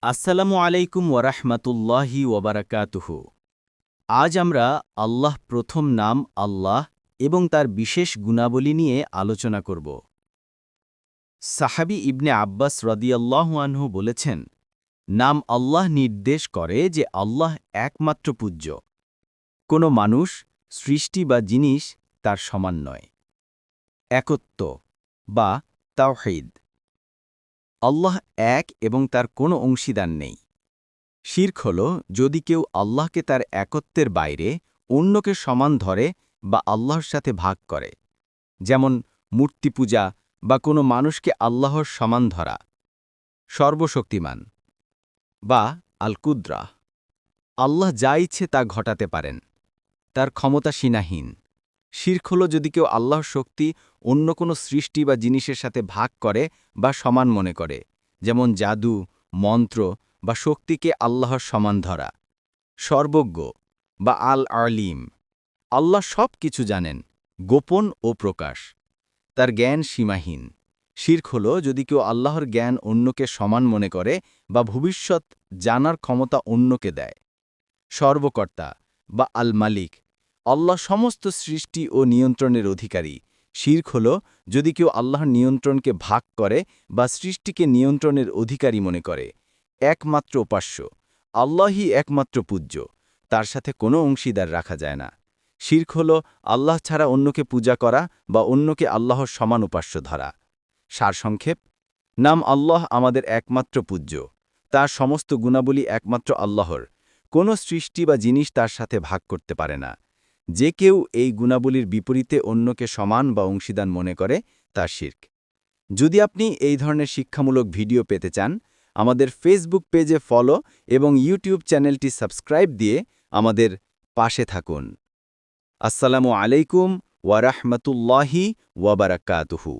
আসসালামু আলাইকুম ওয়ারাহমাতুল্লাহি ওয়াবারাকাতুহু। আজ আমরা আল্লাহ প্রথম নাম আল্লাহ এবং তার বিশেষ গুণাবলী নিয়ে আলোচনা করব। সাহাবী ইবনে আব্বাস রাদিয়াল্লাহু আনহু বলেছেন, নাম আল্লাহ নির্দেশ করে যে আল্লাহ একমাত্র পূজ্য। কোনো মানুষ, সৃষ্টি বা জিনিস তার সমান নয়। একত্ব বা তাওহীদ। আল্লাহ এক এবং তার কোনো অংশীদার নেই। শিরক হল যদি কেউ আল্লাহকে তার একত্বের বাইরে অন্যকে সমান ধরে বা আল্লাহর সাথে ভাগ করে, যেমন মূর্তি পূজা বা কোনো মানুষকে আল্লাহর সমান ধরা। সর্বশক্তিমান বা আল কুদরা, আল্লাহ যা ইচ্ছে তা ঘটাতে পারেন, তার ক্ষমতা সীমাহীন। শিরক হল যদি কেউ আল্লাহর শক্তি অন্য কোনো সৃষ্টি বা জিনিসের সাথে ভাগ করে বা সমান মনে করে, যেমন জাদু, মন্ত্র বা শক্তিকে আল্লাহর সমান ধরা। সর্বজ্ঞ বা আল আলিম, আল্লাহ সব কিছু জানেন, গোপন ও প্রকাশ। তার জ্ঞান সীমাহীন। শিরক হল যদি কেউ আল্লাহর জ্ঞান অন্যকে সমান মনে করে বা ভবিষ্যৎ জানার ক্ষমতা অন্যকে দেয়। সর্বকর্তা বা আল মালিক, আল্লাহ সমস্ত সৃষ্টি ও নিয়ন্ত্রণের অধিকারী। শিরক হল যদি কেউ আল্লাহর নিয়ন্ত্রণকে ভাগ করে বা সৃষ্টিকে নিয়ন্ত্রণের অধিকারী মনে করে। একমাত্র উপাস্য, আল্লাহই একমাত্র পূজ্য, তার সাথে কোনো অংশীদার রাখা যায় না। শিরক হল আল্লাহ ছাড়া অন্যকে পূজা করা বা অন্যকে আল্লাহর সমান উপাস্য ধরা। সারসংক্ষেপ, নাম আল্লাহ আমাদের একমাত্র পূজ্য। তার সমস্ত গুণাবলী একমাত্র আল্লাহর। কোনো সৃষ্টি বা জিনিস তার সাথে ভাগ করতে পারে না। যে কেউ এই গুণাবলীর বিপরীতে অন্যকে সমান বা অংশীদার মনে করে, তার শিরক। যদি আপনি এই ধরনের শিক্ষামূলক ভিডিও পেতে চান, আমাদের ফেসবুক পেজে ফলো এবং ইউটিউব চ্যানেলটি সাবস্ক্রাইব দিয়ে আমাদের পাশে থাকুন। আসসালামু আলাইকুম ওয়ারাহমাতুল্লাহি ওয়াবারাকাতুহু।